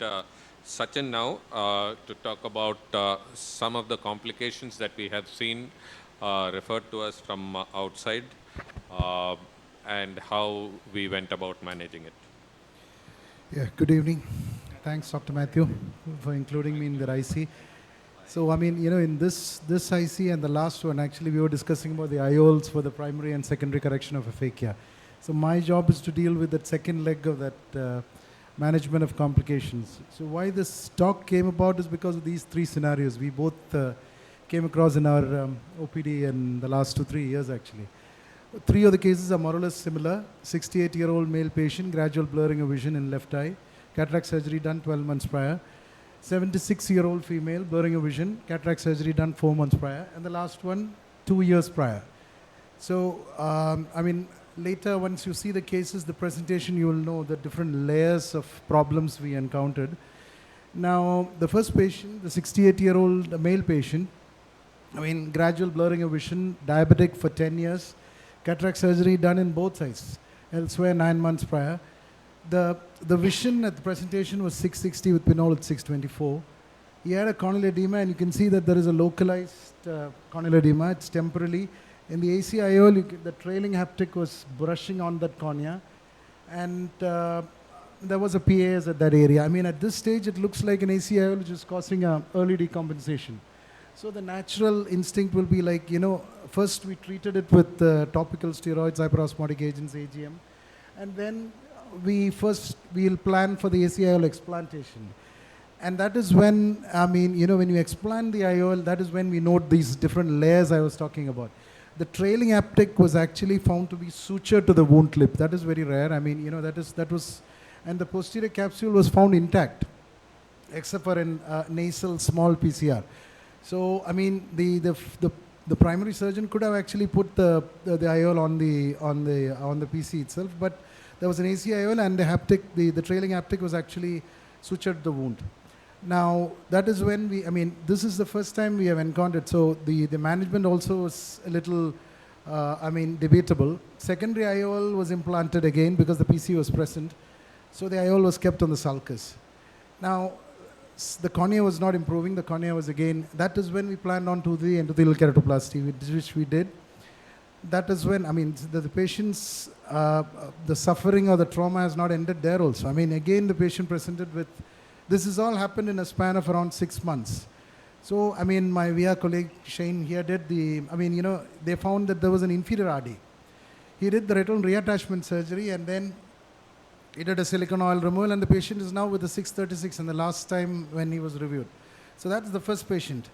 Sachin now to talk about some of the complications that we have seen referred to us from outside uh, and how we went about managing it. Yeah, good evening. Thanks, Dr. Mathew, for including me in the IC. So, I mean, in this IC and the last one, actually, we were discussing about the IOLs for the primary and secondary correction of aphakia. So, my job is to deal with that second leg of that management of complications. So, why this talk came about is because of these three scenarios. We both came across in our OPD in the last 2-3 years, actually. Three of the cases are more or less similar. 68-year-old male patient, gradual blurring of vision in left eye, cataract surgery done 12 months prior. 76-year-old female, blurring of vision, cataract surgery done 4 months prior. And the last one, 2 years prior. So, I mean, later once you see the cases, the presentation, you will know the different layers of problems we encountered. Now, the first patient, the 68-year-old male patient, I mean, gradual blurring of vision, diabetic for 10 years, cataract surgery done in both eyes, elsewhere 9 months prior. The vision at the presentation was 660 with pinhole at 624. He had a corneal edema, and you can see that there is a localized corneal edema. It's temporarily. In the AC IOL, the trailing haptic was brushing on that cornea, and there was a PAS at that area. I mean, at this stage, it looks like an AC IOL which is causing early decompensation. So the natural instinct will be like, first we treated it with topical steroids, hyperosmotic agents, AGM, and then we'll plan for the ACIOL explantation. And that is when, I mean, when you explant the IOL, that is when we note these different layers I was talking about. The trailing haptic was actually found to be sutured to the wound lip. That is very rare. I mean, that was, and the posterior capsule was found intact, except for an nasal small PCR. So, I mean, the primary surgeon could have actually put the IOL on the PC itself, but there was an AC IOL, and the haptic, the trailing haptic was actually sutured the wound. Now, that is when this is the first time we have encountered, so the management also was a little, debatable. Secondary IOL was implanted again because the PC was present, so the IOL was kept on the sulcus. Now, the cornea was not improving. The cornea was again, that is when we planned on to the endothelial keratoplasty, which we did. That is when, the patient's, the suffering or the trauma has not ended there also. I mean, again, the patient presented with, this has all happened in a span of around 6 months. So, I mean, my VR colleague Shane here did they found that there was an inferior RD. He did the retinal reattachment surgery, and then he did a silicone oil removal, and the patient is now with the 636 and the last time when he was reviewed. So that's the first patient.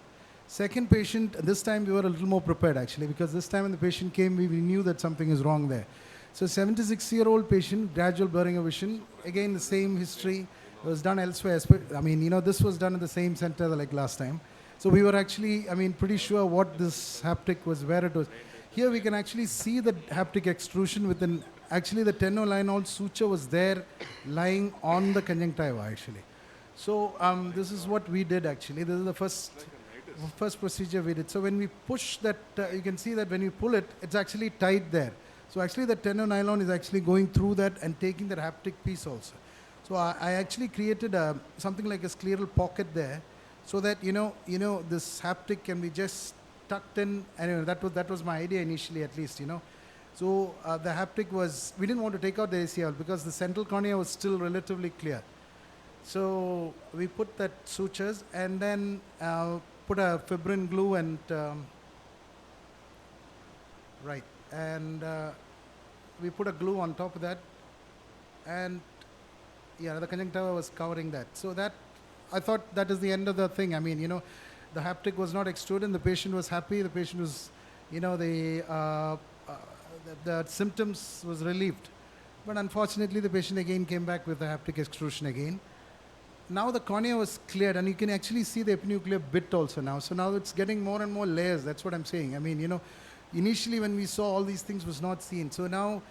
Second patient, this time we were a little more prepared actually, because this time when the patient came, we knew that something is wrong there. So 76-year-old patient, gradual blurring of vision, again the same history, was done elsewhere. This was done at the same center like last time. So we were actually, pretty sure what this haptic was, where it was. Here we can actually see the haptic extrusion within. Actually, the tenolinol suture was there lying on the conjunctiva, actually. So this is what we did, actually. This is the first procedure we did. So when we push that, you can see that when you pull it, it's actually tight there. So actually the tenolinol is actually going through that and taking that haptic piece also. So I actually created something like a scleral pocket there, so that, this haptic can be just tucked in. Anyway, that was my idea initially, at least, So the haptic was, we didn't want to take out the ACL because the central cornea was still relatively clear. So we put that sutures and then put a fibrin glue and, we put a glue on top of that, and yeah, the conjunctiva was covering that. So that, I thought that is the end of the thing. The haptic was not extruded, the patient was happy, the patient was, the symptoms was relieved. But unfortunately, the patient again came back with the haptic extrusion again. Now the cornea was cleared, and you can actually see the epinuclear bit also now. So now it's getting more and more layers. That's what I'm saying. Initially when we saw all these things was not seen. So now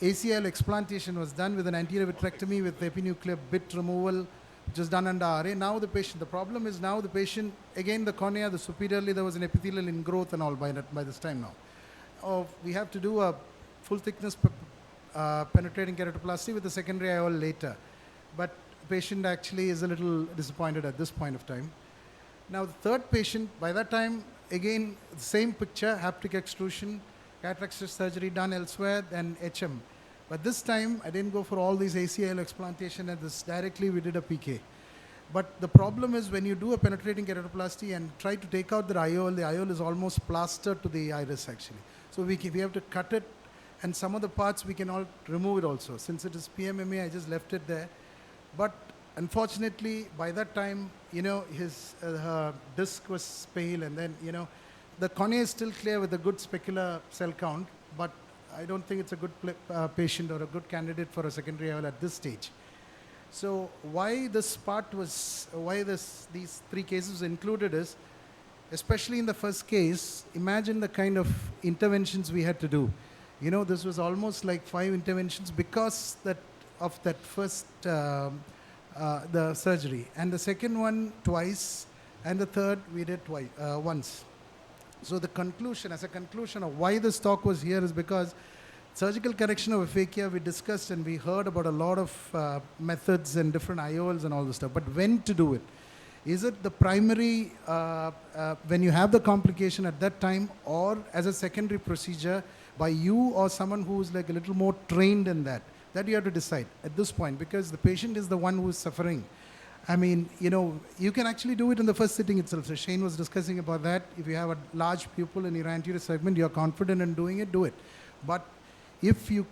ACL explantation was done with an anterior vitrectomy with the epinuclear bit removal, which was done under RA. Now the problem is now the patient, again the cornea, the superiorly there was an epithelial ingrowth and all by this time now. We have to do a full thickness penetrating keratoplasty with the secondary IOL later. But patient actually is a little disappointed at this point of time. Now, the third patient, by that time, again, the same picture, haptic extrusion, cataract surgery done elsewhere, then HM. But this time, I didn't go for all these AC IOL explantation, and this directly we did a PK. But the problem is when you do a penetrating keratoplasty and try to take out the IOL is almost plastered to the iris actually. So we have to cut it, and some of the parts we can all remove it also. Since it is PMMA, I just left it there. But unfortunately, by that time, his disc was pale, and then, the cornea is still clear with a good specular cell count, but I don't think it's a good patient or a good candidate for a secondary IOL at this stage. So why this part was, these three cases included is, especially in the first case, imagine the kind of interventions we had to do. This was almost like 5 interventions because of that first, the surgery. And the second one twice, and the third we did once. So the conclusion, as a conclusion of why this talk was here is because surgical correction of aphakia, we discussed and we heard about a lot of methods and different IOLs and all this stuff. But when to do it? Is it the primary, when you have the complication at that time, or as a secondary procedure by you or someone who is like a little more trained in that? That you have to decide at this point, because the patient is the one who is suffering. I mean, you can actually do it in the first sitting itself. So Shane was discussing about that. If you have a large pupil in your anterior segment, you're confident in doing it, do it. But if you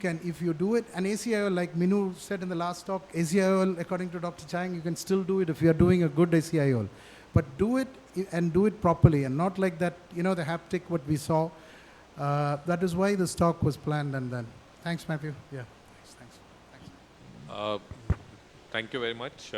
do it, and AC IOL, like Minu said in the last talk, AC IOL, according to Dr. Chang, you can still do it if you are doing a good AC IOL. But do it and do it properly, and not like that, the haptic, what we saw. That is why this talk was planned and done. Thanks, Mathew. Yeah, thanks. Thank you very much.